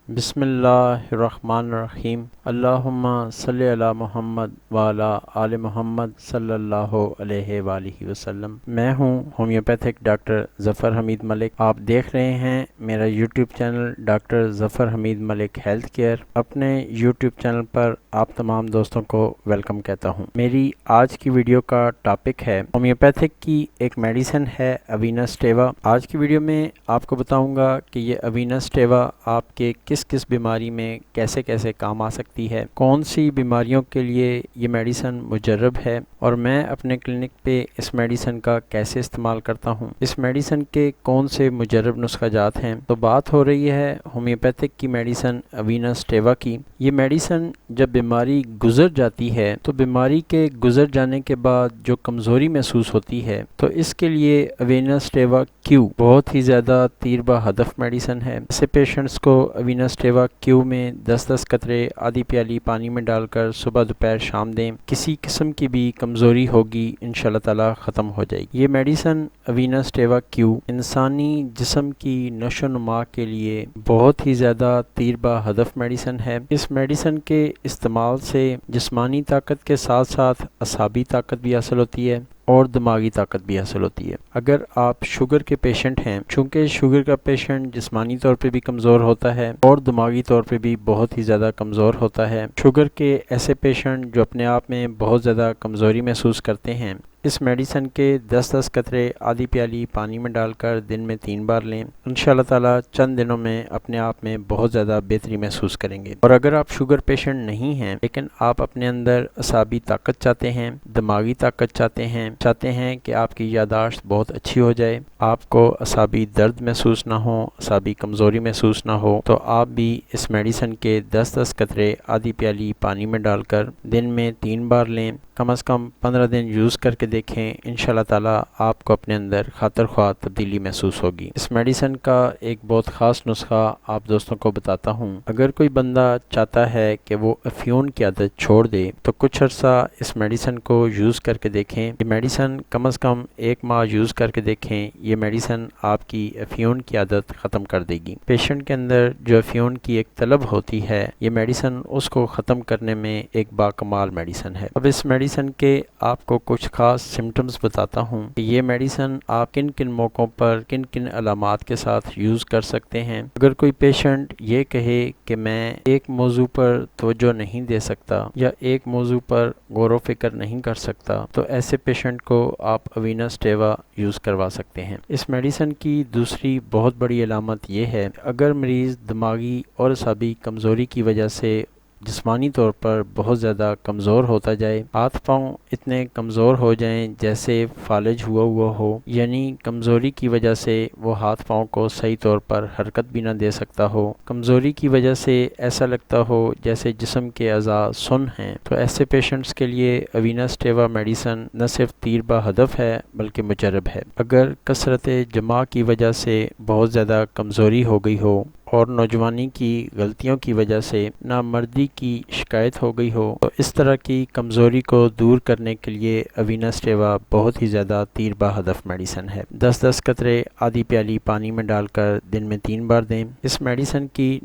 بسم اللہ الرحمن الرحیم اللہم صلی علی محمد وعلی آل محمد صلی اللہ علیہ وآلہ وسلم۔ میں ہوں ہومیوپیتھک ڈاکٹر ظفر حمید ملک۔ آپ دیکھ رہے ہیں میرا یوٹیوب چینل ڈاکٹر ظفر حمید ملک ہیلتھ کیئر۔ اپنے یوٹیوب چینل پر آپ تمام دوستوں کو ویلکم کہتا ہوں۔ میری آج کی ویڈیو کا ٹاپک ہے ہومیوپیتھک کی ایک میڈیسن ہے اوینا سٹیوا۔ آج کی ویڈیو میں آپ کو بتاؤں گا کہ یہ اوینا سٹیوا آپ کے کس بیماری میں کیسے کام آ سکتی ہے، کون سی بیماریوں کے لیے یہ میڈیسن مجرب ہے، اور میں اپنے کلینک پہ اس میڈیسن کا کیسے استعمال کرتا ہوں، اس میڈیسن کے کون سے مجرب نسخہ جات ہیں۔ تو بات ہو رہی ہے ہومیوپیتھک کی میڈیسن اوینا سٹیوا کی۔ یہ میڈیسن جب بیماری گزر جاتی ہے تو بیماری کے گزر جانے کے بعد جو کمزوری محسوس ہوتی ہے تو اس کے لیے اوینا سٹیوا کیو بہت ہی زیادہ تیر بہ ہدف میڈیسن ہے۔ ایسے پیشنٹس کو اوینا سٹیوا کیو میں 10 قطرے آدھی پیالی پانی میں ڈال کر صبح دوپہر شام دیں۔ کسی قسم کی بھی کمزوری ہوگی انشاءاللہ تعالی ختم ہو جائے گی۔ یہ میڈیسن اوینا سٹیوا کیو انسانی جسم کی نشو و نما کے لیے بہت ہی زیادہ تیر بہ ہدف میڈیسن ہے۔ اس میڈیسن کے استعمال سے جسمانی طاقت کے ساتھ ساتھ اعصابی طاقت بھی حاصل ہوتی ہے اور دماغی طاقت بھی حاصل ہوتی ہے۔ اگر آپ شوگر کے پیشنٹ ہیں، چونکہ شوگر کا پیشنٹ جسمانی طور پہ بھی کمزور ہوتا ہے اور دماغی طور پہ بھی بہت ہی زیادہ کمزور ہوتا ہے، شوگر کے ایسے پیشنٹ جو اپنے آپ میں بہت زیادہ کمزوری محسوس کرتے ہیں، اس میڈیسن کے 10 قطرے آدھی پیالی پانی میں ڈال کر دن میں 3 بار لیں۔ انشاءاللہ تعالی چند دنوں میں اپنے آپ میں بہت زیادہ بہتری محسوس کریں گے۔ اور اگر آپ شوگر پیشنٹ نہیں ہیں لیکن آپ اپنے اندر اعصابی طاقت چاہتے ہیں، دماغی طاقت چاہتے ہیں کہ آپ کی یادداشت بہت اچھی ہو جائے، آپ کو اعصابی درد محسوس نہ ہو، اعصابی کمزوری محسوس نہ ہو، تو آپ بھی اس میڈیسن کے 10 قطرے آدھی پیالی پانی میں ڈال کر دن میں 3 بار لیں۔ کم از کم 15 دن یوز کر کے دیکھیں، انشاءاللہ تعالی آپ کو اپنے اندر خاطر خواہ تبدیلی محسوس ہوگی۔ اس میڈیسن کا ایک بہت خاص نسخہ آپ دوستوں کو بتاتا ہوں۔ اگر کوئی بندہ چاہتا ہے کہ وہ افیون کی عادت چھوڑ دے تو کچھ عرصہ اس میڈیسن کو یوز کر کے دیکھیں۔ یہ میڈیسن کم از کم 1 ماہ یوز کر کے دیکھیں، یہ میڈیسن آپ کی افیون کی عادت ختم کر دے گی۔ پیشنٹ کے اندر جو افیون کی ایک طلب ہوتی ہے، یہ میڈیسن اس کو ختم کرنے میں ایک باکمال میڈیسن ہے۔ اب اس میڈیسن کے آپ کو کچھ خاص سمٹمز بتاتا ہوں کہ یہ میڈیسن آپ کن کن موقعوں پر کن کن علامات کے ساتھ یوز کر سکتے ہیں۔ اگر کوئی پیشنٹ یہ کہے کہ میں ایک موضوع پر توجہ نہیں دے سکتا یا ایک موضوع پر غور و فکر نہیں کر سکتا تو ایسے پیشنٹ کو آپ اوینا سٹیوا یوز کروا سکتے ہیں۔ اس میڈیسن کی دوسری بہت بڑی علامت یہ ہے، اگر مریض دماغی اور اعصابی کمزوری کی وجہ سے جسمانی طور پر بہت زیادہ کمزور ہوتا جائے، ہاتھ پاؤں اتنے کمزور ہو جائیں جیسے فالج ہوا ہو، یعنی کمزوری کی وجہ سے وہ ہاتھ پاؤں کو صحیح طور پر حرکت بھی نہ دے سکتا ہو، کمزوری کی وجہ سے ایسا لگتا ہو جیسے جسم کے اعضاء سن ہیں، تو ایسے پیشنٹس کے لیے اوینا سٹیوا میڈیسن نہ صرف تیر بہ ہدف ہے بلکہ مجرب ہے۔ اگر کثرت جماع کی وجہ سے بہت زیادہ کمزوری ہو گئی ہو اور نوجوانی کی غلطیوں کی وجہ سے نامردی کی شکایت ہو گئی ہو تو اس طرح کی کمزوری کو دور کرنے کے لیے اوینا سٹیوا بہت ہی زیادہ تیر بہ ہدف میڈیسن ہے۔ 10 قطرے آدھی پیالی پانی میں ڈال کر دن میں 3 بار دیں۔ اس میڈیسن کی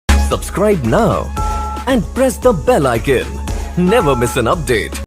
Subscribe now and press the bell icon. Never miss an update.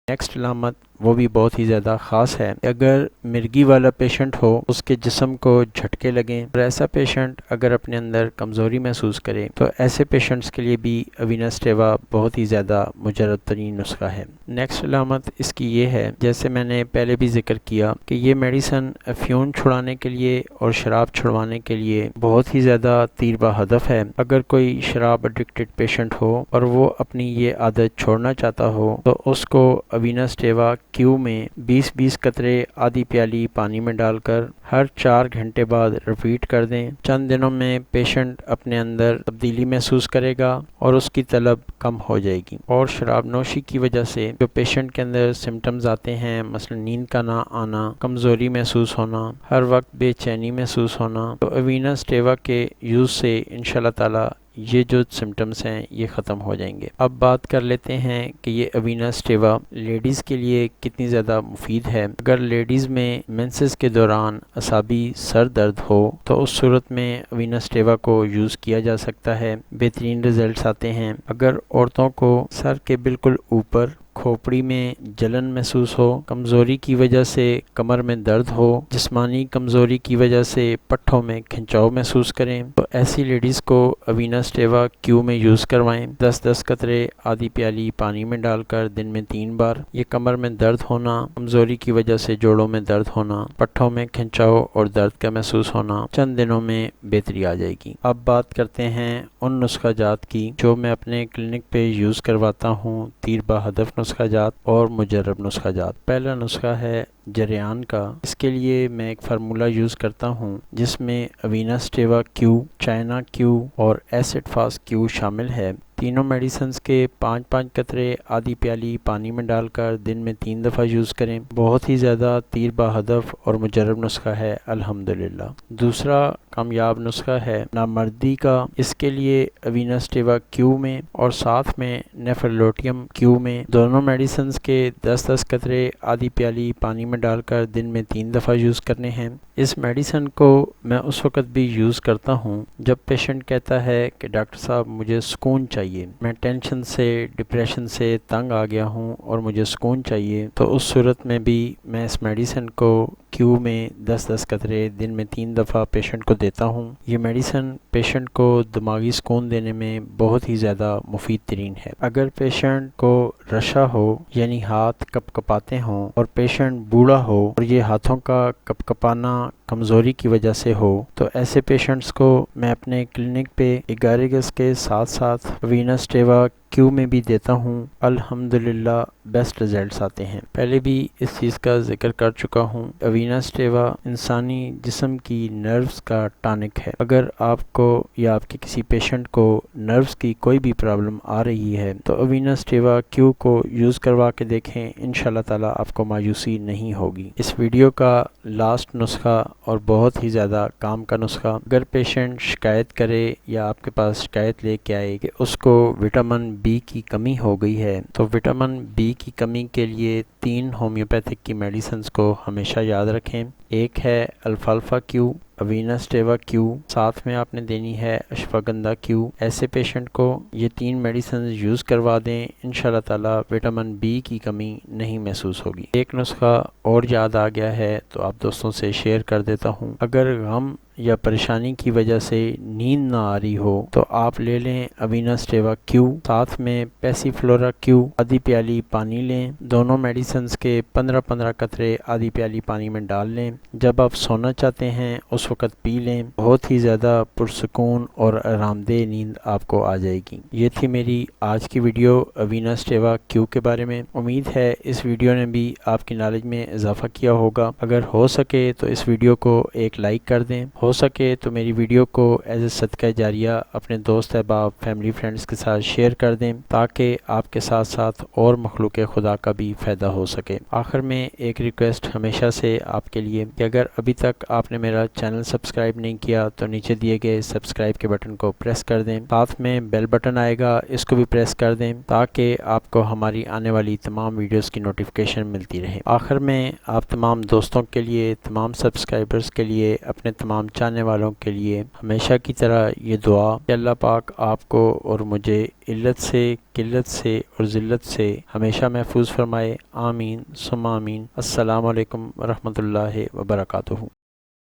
Next علامت وہ بھی بہت ہی زیادہ خاص ہے۔ اگر مرگی والا پیشنٹ ہو، اس کے جسم کو جھٹکے لگیں اور ایسا پیشنٹ اگر اپنے اندر کمزوری محسوس کرے تو ایسے پیشنٹس کے لیے بھی اوینا سٹیوا بہت ہی زیادہ مجرب ترین نسخہ ہے۔ نیکسٹ علامت اس کی یہ ہے، جیسے میں نے پہلے بھی ذکر کیا کہ یہ میڈیسن افیون چھڑانے کے لیے اور شراب چھڑوانے کے لیے بہت ہی زیادہ تیر بہ ہدف ہے۔ اگر کوئی شراب ایڈکٹڈ پیشنٹ ہو اور وہ اپنی یہ عادت چھوڑنا چاہتا ہو تو اس کو اوینا سٹیوا کیو میں 20 قطرے آدھی پیالی پانی میں ڈال کر ہر 4 گھنٹے بعد ریپیٹ کر دیں۔ چند دنوں میں پیشنٹ اپنے اندر تبدیلی محسوس کرے گا اور اس کی طلب کم ہو جائے گی۔ اور شراب نوشی کی وجہ سے جو پیشنٹ کے اندر سمٹمز آتے ہیں، مثلا نیند کا نہ آنا، کمزوری محسوس ہونا، ہر وقت بے چینی محسوس ہونا، تو اوینا سٹیوا کے یوز سے انشاءاللہ تعالی یہ جو سمٹمز ہیں یہ ختم ہو جائیں گے۔ اب بات کر لیتے ہیں کہ یہ اوینا سٹیوا لیڈیز کے لیے کتنی زیادہ مفید ہے۔ اگر لیڈیز میں مینسز کے دوران اعصابی سر درد ہو تو اس صورت میں اوینا سٹیوا کو یوز کیا جا سکتا ہے، بہترین رزلٹس آتے ہیں۔ اگر عورتوں کو سر کے بالکل اوپر کھوپڑی میں جلن محسوس ہو، کمزوری کی وجہ سے کمر میں درد ہو، جسمانی کمزوری کی وجہ سے پٹھوں میں کھنچاؤ محسوس کریں تو ایسی لیڈیز کو اوینا سٹیوا کیو میں یوز کروائیں۔ 10 قطرے آدھی پیالی پانی میں ڈال کر دن میں 3 بار۔ یہ کمر میں درد ہونا، کمزوری کی وجہ سے جوڑوں میں درد ہونا، پٹھوں میں کھنچاؤ اور درد کا محسوس ہونا چند دنوں میں بہتری آ جائے گی۔ اب بات کرتے ہیں ان نسخہ جات کی جو میں اپنے کلینک پہ یوز کرواتا ہوں، تیر بہدف نسخہ جات اور مجرب نسخہ جات۔ پہلا نسخہ ہے جریان کا۔ اس کے لیے میں ایک فارمولہ یوز کرتا ہوں جس میں اوینا سٹیوا کیو، چائنا کیو اور ایسڈ فاسٹ کیو شامل ہے۔ تینوں میڈیسنز کے 5 قطرے آدھی پیالی پانی میں ڈال کر دن میں 3 دفعہ یوز کریں۔ بہت ہی زیادہ تیر بہدف اور مجرب نسخہ ہے الحمدللہ۔ دوسرا کامیاب نسخہ ہے نامردی کا۔ اس کے لیے اوینا سٹیوا کیو میں اور ساتھ میں نیفرلوٹیم کیو میں دونوں میڈیسنز کے 10 قطرے آدھی پیالی پانی میں ڈال کر دن میں 3 دفعہ یوز کرنے ہیں۔ اس میڈیسن کو میں اس وقت بھی یوز کرتا ہوں جب پیشنٹ کہتا ہے کہ ڈاکٹر صاحب مجھے سکون چاہیے، میں ٹینشن سے ڈپریشن سے تنگ آ گیا ہوں اور مجھے سکون چاہیے، تو اس صورت میں بھی میں اس میڈیسن کو کیو میں 10 قطرے دن میں 3 دفعہ پیشنٹ کو دیتا ہوں۔ یہ میڈیسن پیشنٹ کو دماغی سکون دینے میں بہت ہی زیادہ مفید ترین ہے۔ اگر پیشنٹ کو رشا ہو یعنی ہاتھ کپ کپاتے ہوں اور پیشنٹ بوڑھا ہو اور یہ ہاتھوں کا کپ کپانا کمزوری کی وجہ سے ہو تو ایسے پیشنٹس کو میں اپنے کلینک پہ ایگاریگس کے ساتھ ساتھ اوینا سٹیوا کیو میں بھی دیتا ہوں۔ الحمدللہ بیسٹ رزلٹس آتے ہیں۔ پہلے بھی اس چیز کا ذکر کر چکا ہوں، اوینا سٹیوا انسانی جسم کی نروز کا ٹانک ہے۔ اگر آپ کو یا آپ کے کسی پیشنٹ کو نروز کی کوئی بھی پرابلم آ رہی ہے تو اوینا سٹیوا کیو کو یوز کروا کے دیکھیں، انشاءاللہ تعالی آپ کو مایوسی نہیں ہوگی۔ اس ویڈیو کا لاسٹ نسخہ اور بہت ہی زیادہ کام کا نسخہ، اگر پیشنٹ شکایت کرے یا آپ کے پاس شکایت لے کے آئے کہ اس کو وٹامن بی کی کمی ہو گئی ہے تو وٹامن بی کی کمی کے لیے 3 ہومیوپیتھک کی میڈیسنز کو ہمیشہ یاد رکھیں۔ ایک ہے الفالفا کیو، اوینا سٹیوا کیو، ساتھ میں آپ نے دینی ہے اشفاگندھا کیو۔ ایسے پیشنٹ کو یہ 3 میڈیسنز یوز کروا دیں، انشاءاللہ تعالی وٹامن بی کی کمی نہیں محسوس ہوگی۔ ایک نسخہ اور یاد آ گیا ہے تو آپ دوستوں سے شیئر کر دیتا ہوں۔ اگر غم یا پریشانی کی وجہ سے نیند نہ آ رہی ہو تو آپ لے لیں اوینا سٹیوا کیو، ساتھ میں پیسی فلورا کیو، آدھی پیالی پانی لیں۔ دونوں میڈیسنز کے 15 قطرے آدھی پیالی پانی میں ڈال لیں۔ جب آپ سونا چاہتے ہیں اس وقت پی لیں، بہت ہی زیادہ پرسکون اور آرام دہ نیند آپ کو آ جائے گی۔ یہ تھی میری آج کی ویڈیو اوینا سٹیوا کیو کے بارے میں۔ امید ہے اس ویڈیو نے بھی آپ کی نالج میں اضافہ کیا ہوگا۔ اگر ہو سکے تو اس ویڈیو کو ایک لائک کر دیں، ہو سکے تو میری ویڈیو کو ایز اے صدقہ جاریہ اپنے دوست احباب فیملی فرینڈز کے ساتھ شیئر کر دیں تاکہ آپ کے ساتھ ساتھ اور مخلوق خدا کا بھی فائدہ ہو سکے۔ آخر میں ایک ریکویسٹ ہمیشہ سے آپ کے لیے کہ اگر ابھی تک آپ نے میرا چینل سبسکرائب نہیں کیا تو نیچے دیے گئے سبسکرائب کے بٹن کو پریس کر دیں، ساتھ میں بیل بٹن آئے گا اس کو بھی پریس کر دیں تاکہ آپ کو ہماری آنے والی تمام ویڈیوز کی نوٹیفیکیشن ملتی رہے۔ آخر میں آپ تمام دوستوں کے لیے، تمام سبسکرائبرز کے لیے، اپنے تمام چاہنے والوں کے لیے ہمیشہ کی طرح یہ دعا کہ اللہ پاک آپ کو اور مجھے علت سے، قلت سے اور ذلت سے ہمیشہ محفوظ فرمائے۔ آمین ثم آمین۔ السلام علیکم ورحمۃ اللہ وبرکاتہ۔